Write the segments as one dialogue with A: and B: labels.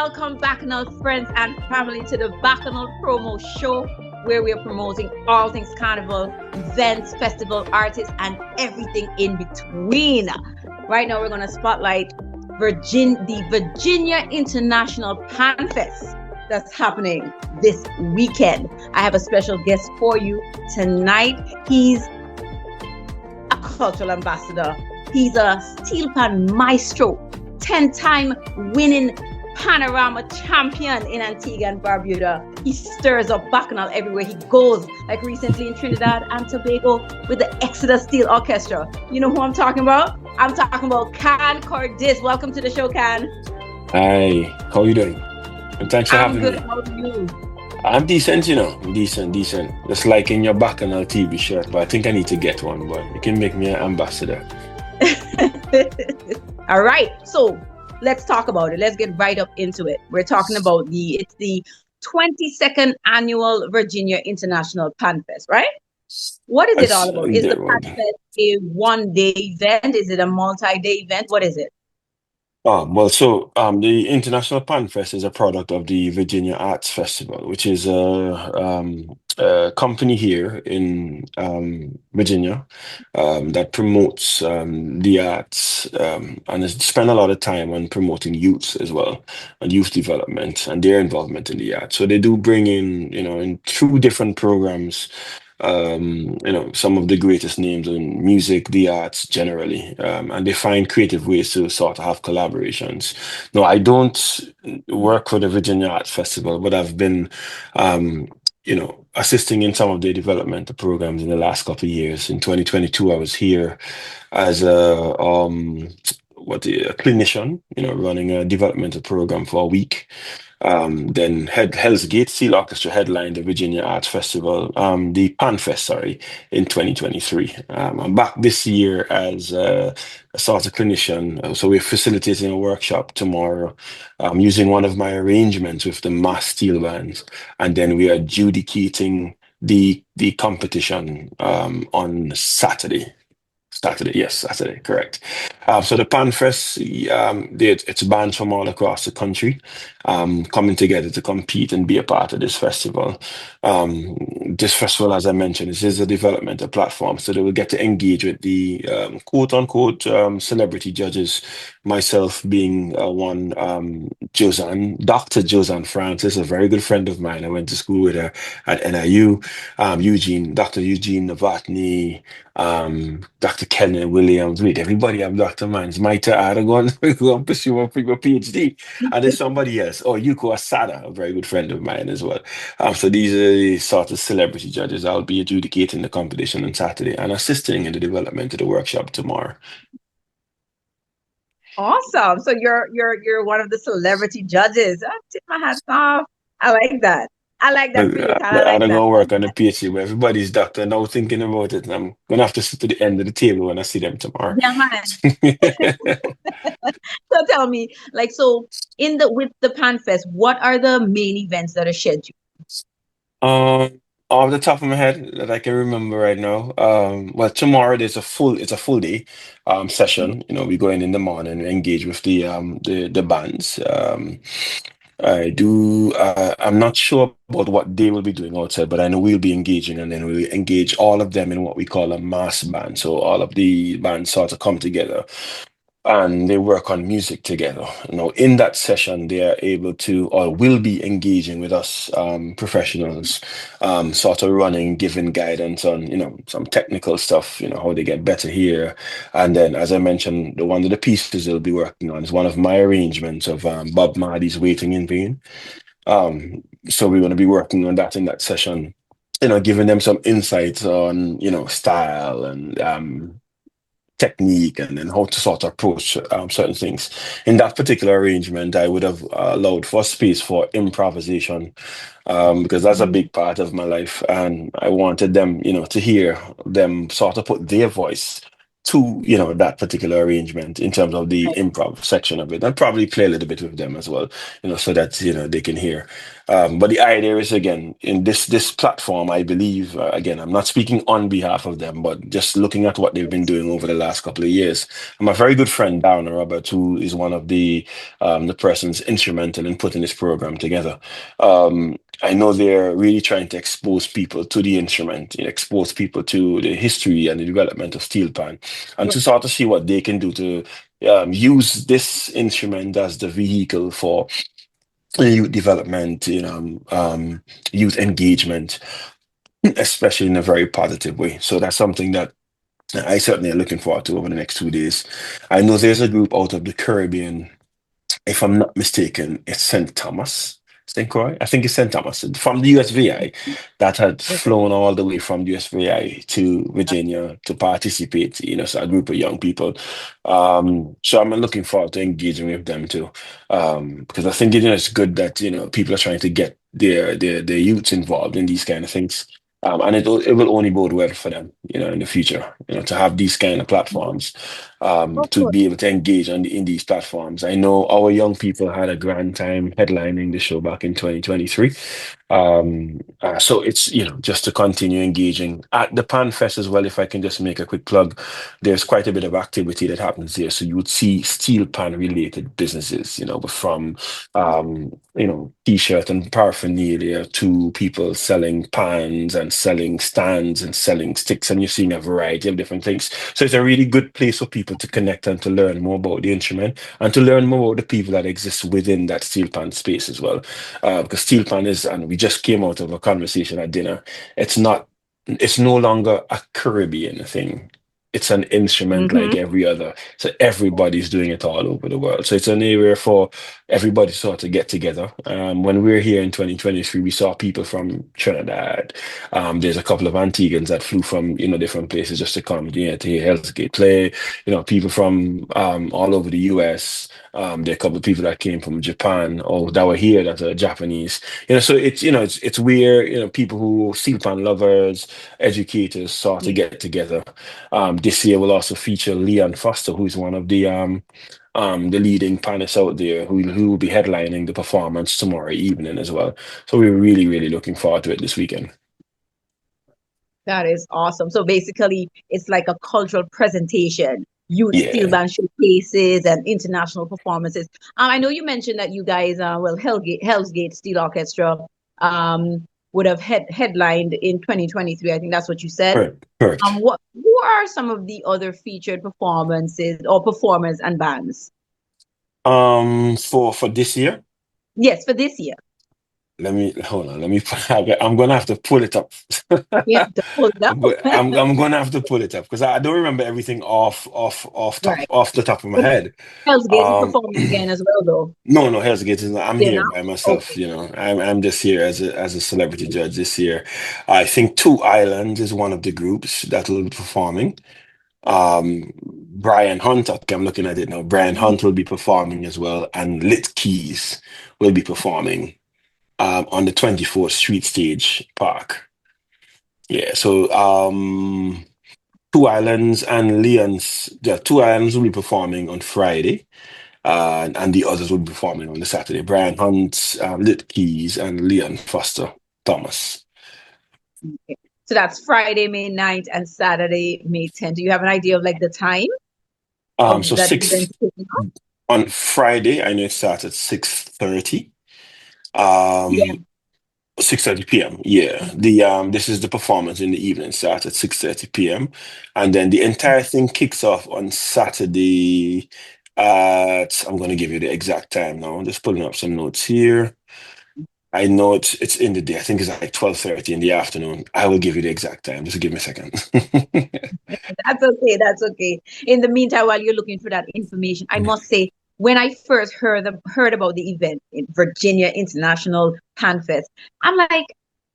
A: welcome Bacchanal friends and family to the Bacchanal Promo Show, where we are promoting all things carnival, events, festival, artists, and everything in between. Right now, we're going to spotlight the Virginia International Pan Fest that's happening this weekend. I have a special guest for you tonight. He's a cultural ambassador. He's a steel pan maestro, 10-time winning panorama champion in Antigua and Barbuda. He stirs up Bacchanal everywhere he goes, like recently in Trinidad and Tobago with the Exodus Steel Orchestra. You know who I'm talking about? I'm talking about Can Cordis. Welcome to the show, Can.
B: Hi, how are you doing? And thanks for having
A: I'm good.
B: me.
A: How are you?
B: I'm decent, decent. Just like in your Bacchanal TV shirt, but I think I need to get one, but you can make me an ambassador.
A: All right, so let's talk about it. Let's get right up into it. We're talking about the 22nd annual Virginia International Pan Fest, right? What is it all about? Is the Pan Fest a one-day event? Is it a multi-day event? What is it?
B: The International Pan Fest is a product of the Virginia Arts Festival, which is a company here in Virginia that promotes the arts and has spent a lot of time on promoting youth as well and youth development and their involvement in the arts. So they do bring in through different programs some of the greatest names in music, the arts generally, and they find creative ways to sort of have collaborations. No, I don't work for the Virginia Arts Festival, but I've been, assisting in some of the developmental programs in the last couple of years. In 2022, I was here as a clinician, running a developmental program for a week. Then Hell's Gate Steel Orchestra headlined the Virginia Arts Festival, the Pan Fest, sorry, in 2023. I'm back this year as a sort of clinician. So we're facilitating a workshop tomorrow using one of my arrangements with the mass steel bands. And then we are adjudicating the competition on Saturday. Saturday, correct. So the Pan Fest, it's bands from all across the country coming together to compete and be a part of this festival. This festival, as I mentioned, this is a developmental platform, so they will get to engage with the quote unquote celebrity judges, myself being one, Dr. Josanne Francis, a very good friend of mine. I went to school with her at NIU, Dr. Eugene Novotny, Dr. Kenneth Williams, wait, everybody have Dr. Mines. Maita Aragon, go and pursue a PhD. And there's somebody else. Oh, Yuko Asada, a very good friend of mine as well. So these are the sort of celebrity judges. I'll be adjudicating the competition on Saturday and assisting in the development of the workshop tomorrow.
A: Awesome. So you're one of the celebrity judges. I tip my hat off. I like that. I like that for you, Kat. I
B: I'm
A: like
B: gonna
A: that.
B: work on the PhD, but everybody's doctor now thinking about it, and I'm gonna have to sit to the end of the table when I see them tomorrow.
A: Yeah, man. So tell me, with the Pan Fest, what are the main events that are scheduled?
B: Off the top of my head that I can remember right now. Well, tomorrow it's a full day session. We go in the morning, we engage with the bands. I'm not sure about what they will be doing outside, but I know we'll be engaging, and then we'll engage all of them in what we call a mass band. So all of the bands sort of come together and they work on music together. In that session, they are able to or will be engaging with us professionals, sort of giving guidance on, some technical stuff, how they get better here. And then, as I mentioned, one of the pieces they'll be working on is one of my arrangements of Bob Marley's Waiting in Vain. So we're going to be working on that in that session, giving them some insights on, style and technique and then how to sort of approach certain things. In that particular arrangement, I would have allowed for space for improvisation because that's a big part of my life, and I wanted them, to hear them sort of put their voice to, that particular arrangement in terms of the improv section of it, and probably play a little bit with them as well, so that, they can hear. But the idea is, again, in this platform, I believe, again, I'm not speaking on behalf of them, but just looking at what they've been doing over the last couple of years. And my very good friend Darren Robert, who is one of the persons instrumental in putting this program together. I know they're really trying to expose people to the instrument, expose people to the history and the development of steel pan, and to sort of see what they can do to use this instrument as the vehicle for youth development, youth engagement, especially in a very positive way. So that's something that I certainly am looking forward to over the next 2 days. I know there's a group out of the Caribbean, if I'm not mistaken, it's St. Thomas, St. Croix. I think it's St. Thomas from the USVI that had flown all the way from the USVI to Virginia to participate, so a group of young people. So I'm looking forward to engaging with them too. Because I think, it's good that, people are trying to get their youths involved in these kind of things. And it will only bode well for them, in the future, to have these kind of platforms,
A: Of
B: to
A: course.
B: be able to engage in these platforms. I know our young people had a grand time headlining the show back in 2023. So it's, just to continue engaging at the Pan Fest as well. If I can just make a quick plug, there's quite a bit of activity that happens there. So you would see steel pan related businesses, from, t-shirt and paraphernalia to people selling pans and selling stands and selling sticks. And you're seeing a variety of different things. So it's a really good place for people to connect and to learn more about the instrument and to learn more about the people that exist within that steel pan space as well. Because steel pan is, and we just came out of a conversation at dinner, it's not, it's no longer a Caribbean thing. It's an instrument
A: Mm-hmm.
B: like every other. So everybody's doing it all over the world. So it's an area for everybody to sort of get together. When we were here in 2023, we saw people from Trinidad. There's a couple of Antiguans that flew from, different places just to come, to hear Hell's Gate play. People from all over the US. There are a couple of people that came from Japan or that were here that are Japanese. So it's where, people who steel pan lovers, educators sort of get together. This year will also feature Leon Foster, who is one of the leading panelists out there, who will be headlining the performance tomorrow evening as well. So we're really, really looking forward to it this weekend.
A: That is awesome. So basically, it's like a cultural presentation, youth steel
B: Yeah,
A: band showcases, and international performances. I know you mentioned that you guys, Hell's Gate Steel Orchestra, would have headlined in 2023. I think that's what you said.
B: correct, correct.
A: Who are some of the other featured performances or performers and bands?
B: For this year,
A: Yes, for this year.
B: let me hold on. Let me. I'm gonna have to pull it up.
A: Yeah, to pull it up.
B: I'm gonna have to pull it up because I don't remember everything
A: Right.
B: off the top of my
A: But
B: head.
A: Hell's Gate is
B: Um,
A: performing again as well, though.
B: no, no, Hell's Gate is not. I'm
A: They're
B: here
A: not?
B: by myself.
A: Okay.
B: I'm just here as a celebrity judge this year. I think Two Islands is one of the groups that will be performing. Brian Hunt, okay, I'm looking at it now. Brian Hunt will be performing as well, and Lit Keys will be performing on the 24th Street Stage Park. Yeah, so Two Islands and Leon's, the Two Islands will be performing on Friday, and the others will be performing on the Saturday. Brian Hunt, Lit Keys, and Leon Foster Thomas.
A: Okay. So that's Friday, May 9th and Saturday, May 10th. Do you have an idea of like the time of
B: So
A: that event kicking off?
B: on Friday, I know it starts at 6:30.
A: Yeah.
B: Um, 6:30 p.m. Yeah. This is the performance in the evening, starts at 6:30 p.m. And then the entire thing kicks off on Saturday at, I'm gonna give you the exact time now. I'm just pulling up some notes here. I know it's in the day. I think it's like 12:30 in the afternoon. I will give you the exact time. Just give me a second.
A: That's okay. That's okay. In the meantime, while you're looking for that information, I must say, when I first heard about the event in Virginia International Pan Fest, I'm like,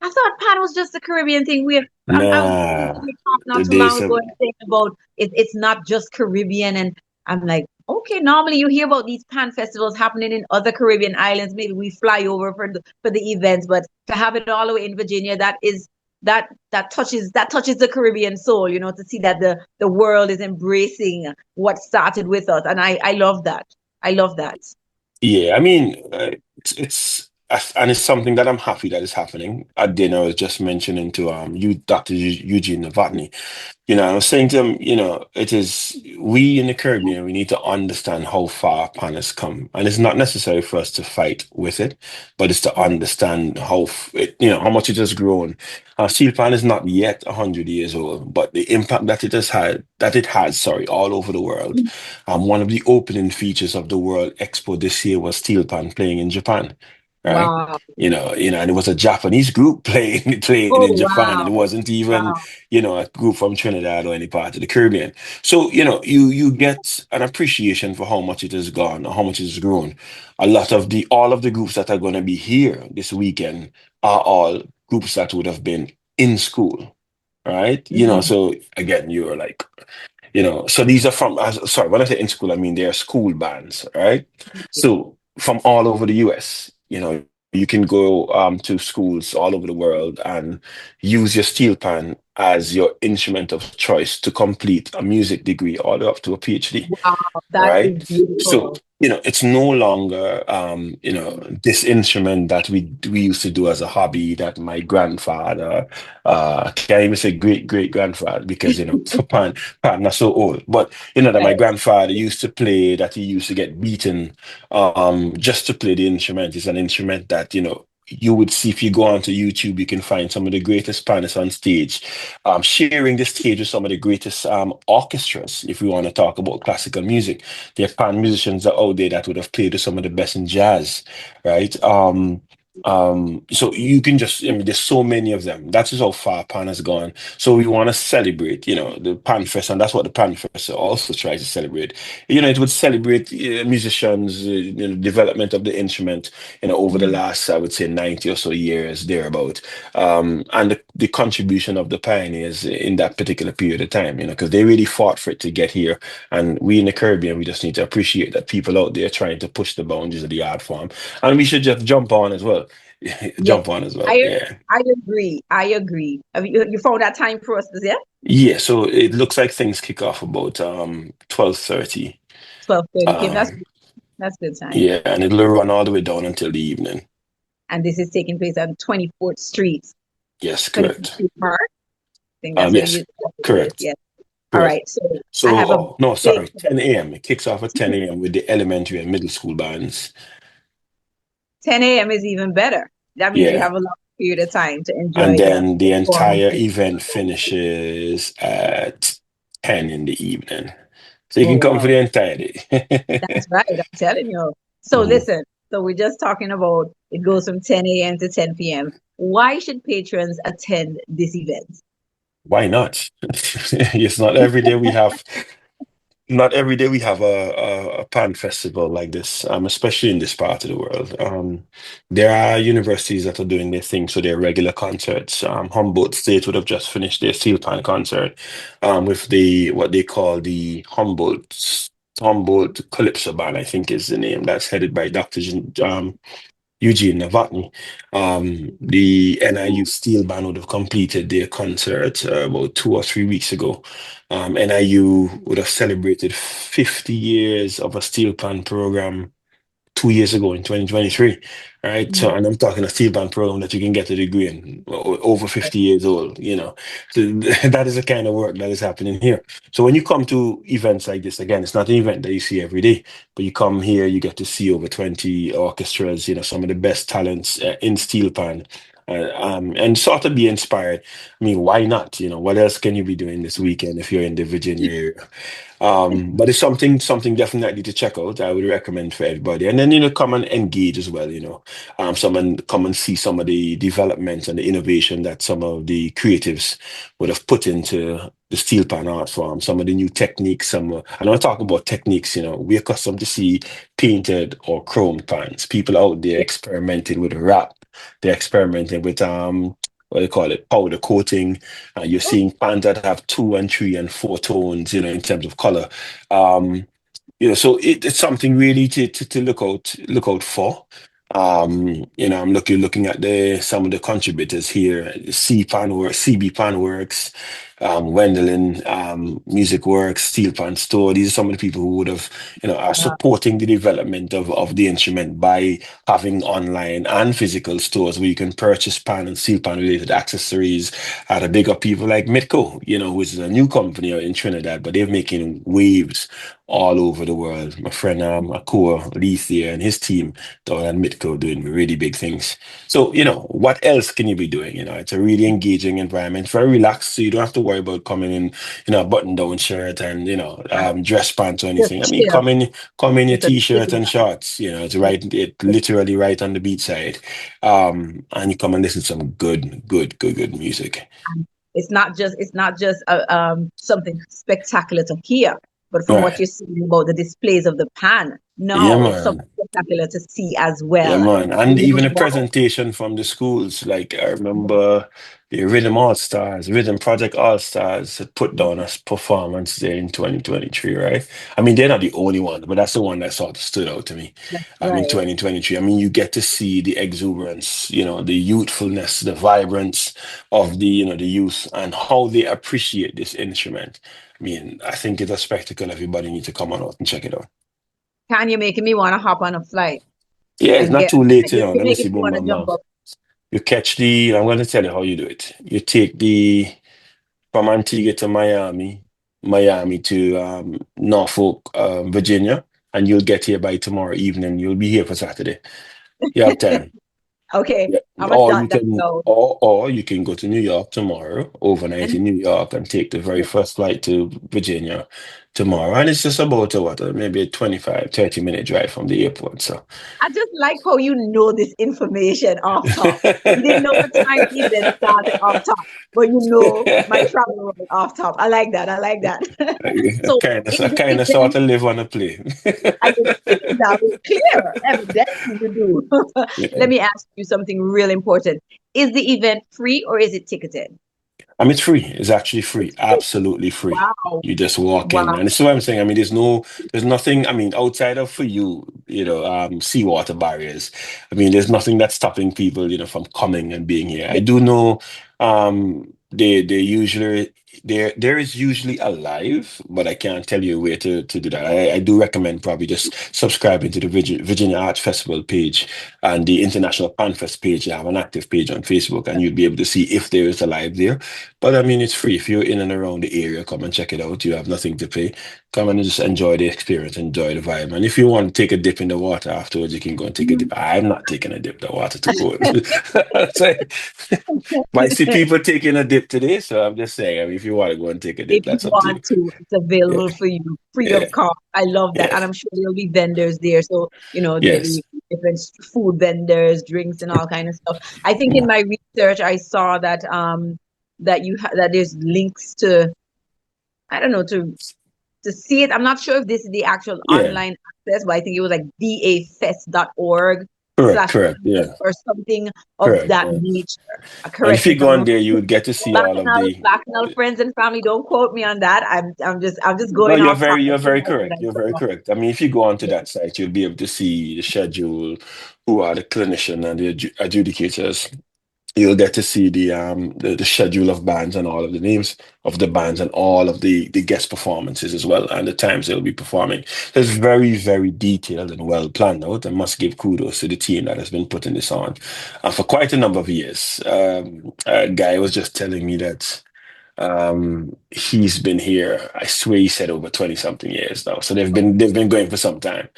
A: I thought Pan was just a Caribbean thing. I was listening to
B: Nah,
A: you talk not too
B: there's
A: long ago
B: some.
A: and saying about it's not just Caribbean, and I'm like, okay, normally you hear about these Pan festivals happening in other Caribbean islands. Maybe we fly over for the events, but to have it all the way in Virginia, that is that touches the Caribbean soul, to see that the world is embracing what started with us. And I love that. I love that.
B: Yeah, I mean, and it's something that I'm happy that is happening. At dinner, I was just mentioning to you, Dr. Eugene Novotny. I was saying to him, it is we in the Caribbean, we need to understand how far pan has come. And it's not necessary for us to fight with it, but it's to
A: Right.
B: understand how much it has grown. Steel pan is not yet 100 years old, but the impact that it has, sorry, all over the world. One of the opening features of the World Expo this year was steel pan playing in Japan, right?
A: Wow.
B: And it was a Japanese group playing
A: Oh,
B: in Japan, and
A: wow.
B: it wasn't even
A: Wow.
B: a group from Trinidad or any part of the Caribbean. So, you get an appreciation for how much it has gone or how much it has grown. All of the groups that are going to be here this weekend are all groups that would have been in school, right?
A: Mhm.
B: So again, you're like, so these are sorry, when I say in school, I mean they're school bands, right? So from all over the US, you can go to schools all over the world and use your steel pan as your instrument of choice to complete a music degree all the way up to a PhD,
A: Wow. That is
B: right? So,
A: beautiful.
B: it's no longer, this instrument that we used to do as a hobby that my grandfather, can't even say great grandfather because, pan not so old, but, that my
A: Right.
B: grandfather used to play, that he used to get beaten, just to play the instrument. Is an instrument that, you would see if you go onto YouTube, you can find some of the greatest panists on stage, sharing the stage with some of the greatest orchestras. If we want to talk about classical music, there are pan musicians that are out there that would have played with some of the best in jazz, right? So you can just, I mean, there's so many of them. That's just how far pan has gone. So we want to celebrate, the pan fest, and that's what the pan fest also tries to celebrate. It would celebrate musicians, development of the instrument, over the
A: Mhm.
B: last, I would say, 90 or so years, thereabout, and the contribution of the pioneers in that particular period of time, because they really fought for it to get here. And we in the Caribbean, we just need to appreciate that people out there trying to push the boundaries of the art form. And we should just jump on as well.
A: Yes,
B: Jump on as well.
A: I
B: Yeah.
A: I agree. I agree. Have you found that time for us yet?
B: Yeah. So it looks like things kick off about 12:30.
A: 12:30 p.m. That's
B: Um,
A: that's good time.
B: yeah, and it'll run all the way down until the evening.
A: And this is taking place on 24th Street,
B: Yes,
A: 24th
B: correct.
A: Street Park. I think that's what
B: Yes,
A: it is.
B: correct.
A: Yes. All
B: Correct.
A: right. So I
B: So,
A: have a
B: oh, no,
A: big
B: sorry, 10 a.m. It kicks off at 10 a.m. with the elementary and middle school bands.
A: 10 a.m. is even better. That means we
B: Yeah.
A: have a long period of time to
B: And
A: enjoy the
B: then the entire
A: performances.
B: event finishes at 10 in the evening. So you
A: Oh,
B: can come for
A: wow.
B: the entire day.
A: That's right. I'm telling you. So
B: Mhm.
A: listen, so we're just talking about it goes from 10 a.m. to 10 p.m. Why should patrons attend this event?
B: Why not? It's not every day we have a pan festival like this, especially in this part of the world. There are universities that are doing their thing, so their regular concerts. Humboldt State would have just finished their steel pan concert, with the what they call the Humboldt Calypso Band, I think is the name. That's headed by Eugene Novotny. The NIU Steel Band would have completed their concert about 2 or 3 weeks ago. NIU would have celebrated 50 years of a steel pan program 2 years ago in 2023, right? So,
A: Mhm.
B: and I'm talking a steel band program that you can get a degree in, over 50 years old. So that is the kind of work that is happening here. So when you come to events like this, again, it's not an event that you see every day, but you come here, you get to see over 20 orchestras, some of the best talents in steel pan. And sort of be inspired. I mean, why not? What else can you be doing this weekend if you're in the Virginia area? But it's something definitely to check out. I would recommend for everybody. And then, come and engage as well, someone come and see some of the developments and the innovation that some of the creatives would have put into the steel pan art form, some of the new techniques, and I'm talking about techniques, we're accustomed to see painted or chrome pans. People out there experimenting with wrap, they're experimenting with what do you call it, powder coating. You're seeing pans that have 2 and 3 and 4 tones, in terms of color. So it's something really to look out for. I'm looking at the some of the contributors here: C Pan Works, CB Pan Works, Wendelin, Music Works, Steel Pan Store. These are some of the people who would have, are
A: Uh,
B: supporting the development of the instrument by having online and physical stores where you can purchase pan and steel pan related accessories. The bigger people like Mitco, which is a new company out in Trinidad, but they're making waves all over the world. My friend Akua Leith there and his team down at Mitco doing really big things. So, what else can you be doing? It's a really engaging environment, very relaxed, so you don't have to worry about coming in, a button-down shirt and,
A: right.
B: dress pants or
A: Just
B: anything. I mean,
A: chill.
B: come in your
A: It's a chill
B: t-shirt and
A: vibe.
B: shorts. It literally right on the beach side. And you come and listen to some good, good, good, good music.
A: And it's not just something spectacular to hear, but from what
B: Right.
A: you're saying about the displays of the pan,
B: Yeah,
A: no, it's something
B: man.
A: spectacular to see as
B: Yeah,
A: well.
B: man.
A: You
B: And even
A: know,
B: a
A: wow.
B: presentation from the schools. Like I remember the Rhythm All Stars, Rhythm Project All Stars had put down a performance there in 2023, right? I mean, they're not the only one, but that's the one that sort of stood out to me.
A: That's
B: In
A: right.
B: 2023. I mean, you get to see the exuberance, the youthfulness, the vibrance of the youth and how they appreciate this instrument. I mean, I think it's a spectacle. Everybody needs to come on out and check it out.
A: Can you making me want to hop on a flight
B: Yeah, it's
A: and
B: not
A: get?
B: too late,
A: You're
B: Let me
A: making
B: see,
A: me
B: boom,
A: want to
B: bam,
A: jump
B: bam.
A: up.
B: You catch I'm going to tell you how you do it. You take from Antigua to Miami, Miami to Norfolk, Virginia, and you'll get here by tomorrow evening. You'll be here for Saturday. You have time.
A: Okay,
B: Yeah.
A: I'm gonna
B: Or
A: jot
B: you
A: that
B: can,
A: down.
B: or you can go to New York tomorrow, overnight
A: And
B: in New York, and take the very first flight to Virginia tomorrow. And it's just about maybe a 25, 30 minute drive from the airport. So,
A: I just like how you know this information off top. You didn't know what time the event started off top, but you know my travel route off top. I like that. I like that.
B: I
A: So
B: kind of,
A: is
B: I
A: the
B: kind of sort
A: event,
B: of live on a plane.
A: and you see that was clear, evidently you do. Let
B: Yeah.
A: me ask you something real important. Is the event free or is it ticketed?
B: I mean, it's free. It's actually free.
A: It's free.
B: Absolutely free.
A: Wow.
B: You just walk in,
A: Wow.
B: and this is what I'm saying. I mean, there's nothing. I mean, outside of for you, seawater barriers. I mean, there's nothing that's stopping people, from coming and being here. I do know, they usually there is usually a live, but I can't tell you where to do that. I do recommend probably just subscribing to the Virginia Art Festival page and the International Pan Fest page. They have an active page on Facebook, and you'll be able to see if there is a live there. But I mean, it's free. If you're in and around the area, come and check it out. You have nothing to pay. Come and just enjoy the experience, enjoy the vibe. And if you want to take a dip in the water afterwards, you can go and take a dip. I'm not taking a dip. The water too cold. So, but I see people taking a dip today, so I'm just saying, I mean, if you want to go and take a
A: If
B: dip,
A: you
B: that's up to you.
A: want to, it's
B: Yeah,
A: available for you, free
B: yeah,
A: of cost. I love that.
B: yeah,
A: And I'm sure there'll be vendors there. So,
B: yes.
A: the different food vendors, drinks and all kind of stuff. I think in my research I saw that that there's links to, I don't know, to see it. I'm not sure if this is the actual
B: Yeah,
A: online access, but I think it was like vafest.org
B: correct,
A: slash
B: correct. Yeah,
A: or something of
B: correct.
A: that
B: Yeah.
A: nature.
B: And if
A: Correct me
B: you
A: if
B: go
A: I'm
B: on
A: wrong.
B: there, you would get to see all of the.
A: Bacchanal friends and family, don't quote me on that. I'm just
B: No,
A: going off top of
B: you're
A: what
B: very
A: I said
B: correct.
A: I
B: You're very
A: saw.
B: correct. I mean, if you go onto
A: Yeah,
B: that site, you'll be able to see the schedule, who are the clinician and the adjudicators. You'll get to see the schedule of bands and all of the names of the bands and all of the guest performances as well and the times they'll be performing. So it's very, very detailed and well planned out. I must give kudos to the team that has been putting this on for quite a number of years. A guy was just telling me that he's been here, I swear he said over 20 something years now. So they've been going for some time.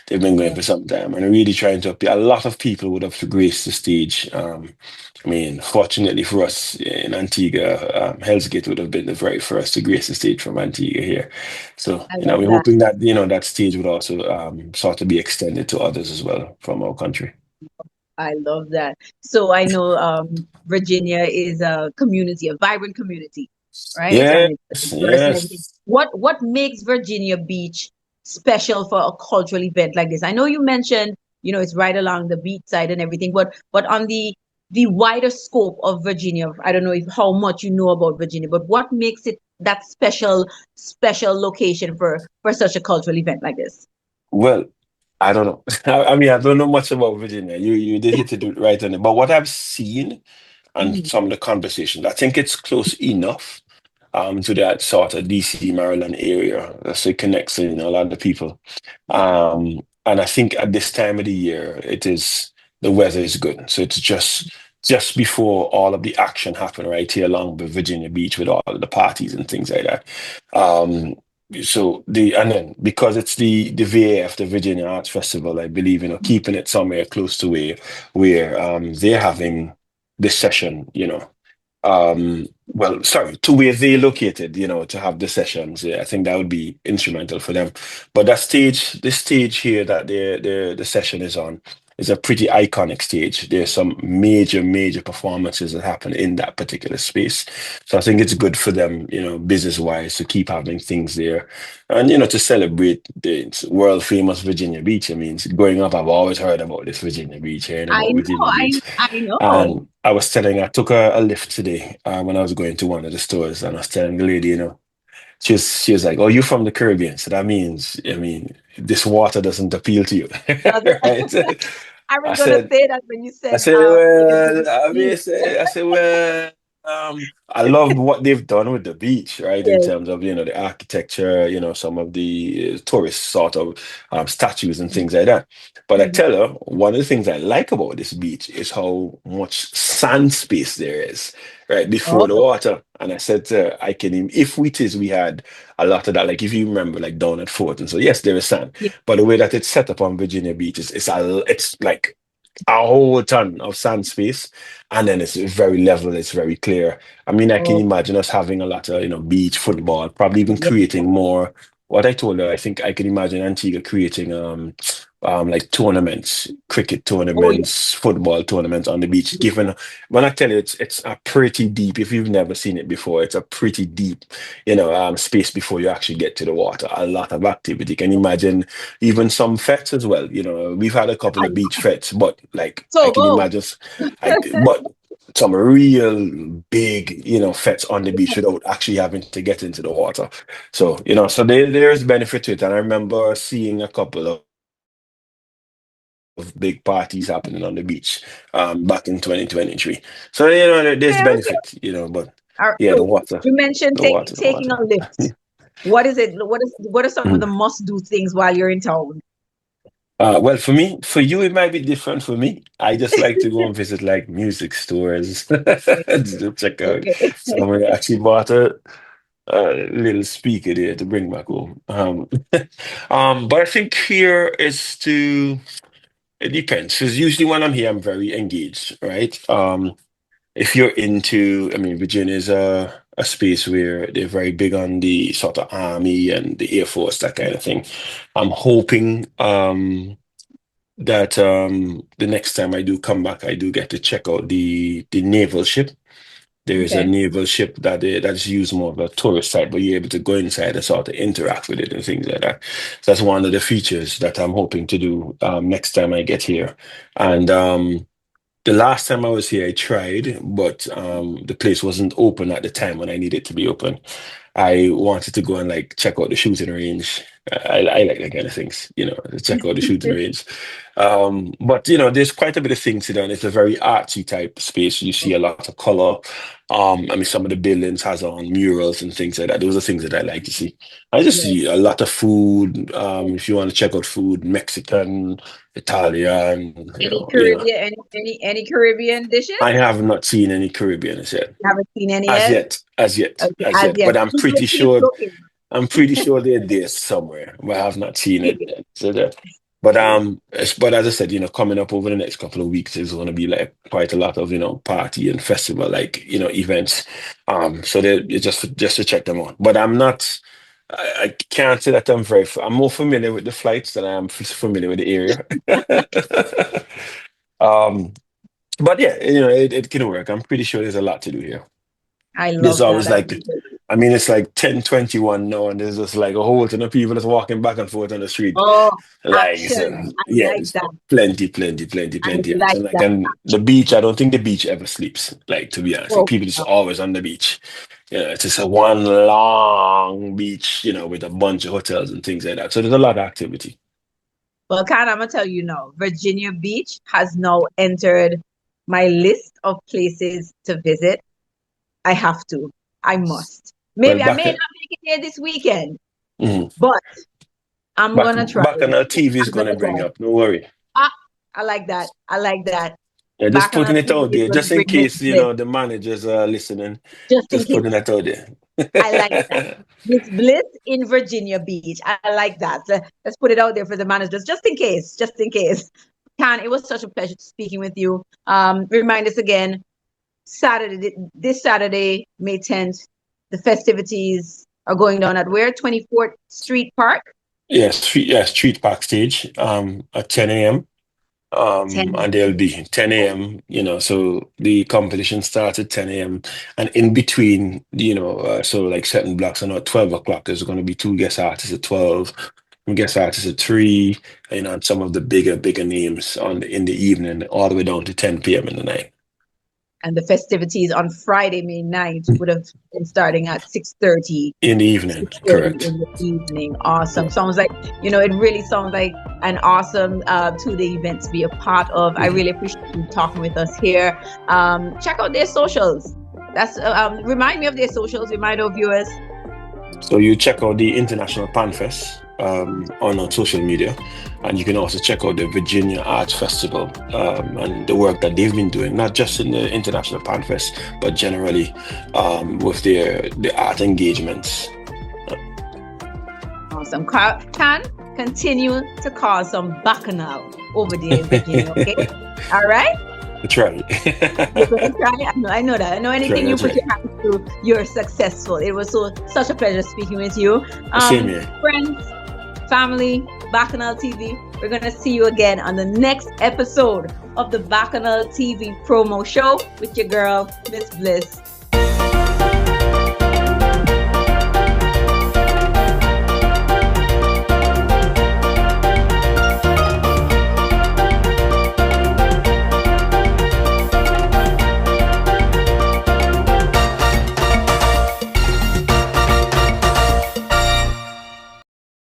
B: They've been going
A: yeah.
B: for some time and really trying to appeal. A lot of people would have to grace the stage. I mean, fortunately for us in Antigua, Hell's Gate would have been the very first to grace the stage from Antigua here. So,
A: I love
B: we're
A: that.
B: hoping that, that stage would also sort of be extended to others as well from our country.
A: I love that. So I know Virginia is a community, a vibrant community, right?
B: Yes,
A: And it's diverse and everything.
B: yes.
A: What makes Virginia Beach special for a cultural event like this? I know you mentioned, it's right along the beach side and everything, but on the wider scope of Virginia, I don't know if how much you know about Virginia, but what makes it that special location for such a cultural event like this?
B: Well, I don't know. I mean, I don't know much about Virginia. You did hit it right on it. But what I've seen and
A: Mhm.
B: some of the conversations, I think it's close enough to that sort of DC, Maryland area. So it connects, a lot of the people. And I think at this time of the year, the weather is good. So it's just before all of the action happened right here along the Virginia Beach with all of the parties and things like that. Um, and then because it's the VAF, the Virginia Arts Festival, I believe, keeping it somewhere close to where they're having this session, well, sorry, to where they located, to have the sessions. Yeah, I think that would be instrumental for them. But this stage here that the session is on is a pretty iconic stage. There's some major, major performances that happen in that particular space. So I think it's good for them, business-wise, to keep having things there. And, to celebrate the world famous Virginia Beach. I mean, growing up, I've always heard about this Virginia Beach, hearing
A: I
B: about
A: know,
B: Virginia Beach.
A: I know.
B: And I was telling, I took a lift today when I was going to one of the stores, and I was telling the lady, she was like, "Oh, you're from the Caribbean, so that means, I mean, this water doesn't appeal to you,
A: Does
B: right?"
A: I
B: I
A: was gonna
B: said,
A: say that when you
B: I
A: said
B: say,
A: the
B: well,
A: Virginia Beach.
B: I say, well, I love what they've done with the beach, right? In
A: Yes.
B: terms of, the architecture, some of the tourist sort of statues and things like that. But I
A: Mhm.
B: tell her, one of the things I like about this beach is how much sand space there is, right, before the
A: Oh,
B: water. And I said to her, if we had a lot of that, like if you remember, like down at Fort, and so yes, there is sand,
A: yeah.
B: but the way that it's set up on Virginia Beach it's like a whole ton of sand space, and then it's very level, it's very clear. I mean, I can
A: Oh,
B: imagine us having a lot of, beach football, probably even
A: yeah.
B: creating more. What I told her, I think I can imagine Antigua creating like tournaments, cricket
A: Oh, yeah.
B: tournaments, football tournaments on the beach. Given when I tell you it's a pretty deep, if you've never seen it before, it's a pretty deep, space before you actually get to the water. A lot of activity. Can you imagine even some fets as well? We've had a couple
A: I
B: of beach
A: know.
B: fets, but like I
A: So,
B: can imagine, but some real big, fets on the beach without actually having to get into the water. So, there's benefit to it. And I remember seeing a couple of big parties happening on the beach back in 2023. So, there's benefit,
A: okay,
B: but
A: okay.
B: yeah,
A: All right.
B: the
A: So
B: water,
A: you mentioned
B: the water.
A: taking a lift. What is it? What are some of the
B: Mhm.
A: must do things while you're in town?
B: Well, for you, it might be different. For me, I just like to go and visit like music stores, to check out.
A: Okay.
B: So I actually bought a little speaker there to bring back home. But I think here is to it depends because usually when I'm here, I'm very engaged, right? If you're into, I mean, Virginia is a space where they're very big on the sort of army and the Air Force, that kind of thing. I'm hoping that the next time I do come back, I do get to check out the naval ship. There is a
A: Okay.
B: naval ship that's used more of a tourist site, but you're able to go inside and sort of interact with it and things like that. So that's one of the features that I'm hoping to do next time I get here. And the last time I was here, I tried, but the place wasn't open at the time when I needed to be open. I wanted to go and like check out the shooting range. I like that kind of things, check out the shooting range. But there's quite a bit of things to do, and it's a very artsy type space. You see a lot of color. I mean, some of the buildings has on murals and things like that. Those are things that I like to see. I just
A: Yeah.
B: see a lot of food. If you want to check out food, Mexican, Italian,
A: Any Caribbean, any Caribbean dishes?
B: I have not seen any Caribbeans yet.
A: Haven't seen any
B: As
A: yet?
B: yet, as yet,
A: Okay,
B: as
A: as
B: yet.
A: yet.
B: But
A: Keep looking.
B: I'm pretty sure they're there somewhere, but I have not seen it yet. But as I said, coming up over the next couple of weeks is going to be like quite a lot of party and festival like events. So they it's just to check them out. But I'm not. I can't say that I'm more familiar with the flights than I am familiar with the area. um, but yeah, it can work. I'm pretty sure there's a lot to do here.
A: I
B: There's
A: love that.
B: always like, I mean, it's like 10:21 now, and there's just like a whole ton of people that's walking back and forth on the street.
A: Oh,
B: Like, so,
A: action. I
B: yeah,
A: like
B: there's
A: that.
B: plenty, plenty, plenty,
A: I
B: plenty
A: like
B: action. Like,
A: that
B: and the
A: action.
B: beach, I don't think the beach ever sleeps. Like, to be honest, like,
A: Oh,
B: people just always on the beach. It's just a one long beach, with a bunch of hotels and things like that. So there's a lot of activity.
A: Well, Khan, I'm gonna tell you now, Virginia Beach has now entered my list of places to visit. I have to. I must.
B: Well,
A: Maybe I may not make it there this weekend,
B: mhm.
A: but I'm gonna try.
B: Bacchanal TV is
A: I'm
B: going to
A: gonna
B: bring
A: try.
B: up. No worry.
A: Ah, I like that. I like that.
B: Yeah, just
A: Bacchanal
B: putting it
A: TV
B: out
A: is
B: there,
A: gonna
B: just in
A: bring Miss
B: case,
A: Bliss.
B: the managers are listening.
A: Just in
B: Just
A: case.
B: putting it out there.
A: I like that. Miss Bliss in Virginia Beach. I like that. Let's put it out there for the managers, just in case. Just in case. Khan, it was such a pleasure speaking with you. Remind us again, this Saturday, May 10th, the festivities are going down at where? 24th Street Park?
B: Street backstage at 10 a.m.
A: 10.
B: And they'll be 10 a.m., so the competition starts at 10 a.m. And in between, so like certain blocks are not 12 o'clock. There's going to be two guest artists at 12, and guest artists at 3, and some of the bigger names in the evening, all the way down to 10 p.m. in the night.
A: And the festivities on Friday, May 9th, would have been starting at 6:30
B: In the evening,
A: 6:30
B: correct.
A: in the evening. Awesome.
B: Yeah.
A: Sounds like, it really sounds like an awesome 2-day event to be a part of. I really appreciate you talking with us here. Check out their socials. That's remind me of their socials, remind our viewers.
B: So you check out the International Pan Fest on our social media, and you can also check out the Virginia Arts Festival and the work that they've been doing, not just in the International Pan Fest, but generally with the art engagements.
A: Awesome. Can continue to cause some bacchanal over there in Virginia, okay? All right?
B: That's right.
A: You're gonna try? I know that. I know anything you put your hands to, you're successful. It was such a pleasure speaking with you.
B: Same here.
A: Friends, family, Bacchanal TV, we're gonna see you again on the next episode of the Bacchanal TV promo show with your girl, Miss Bliss.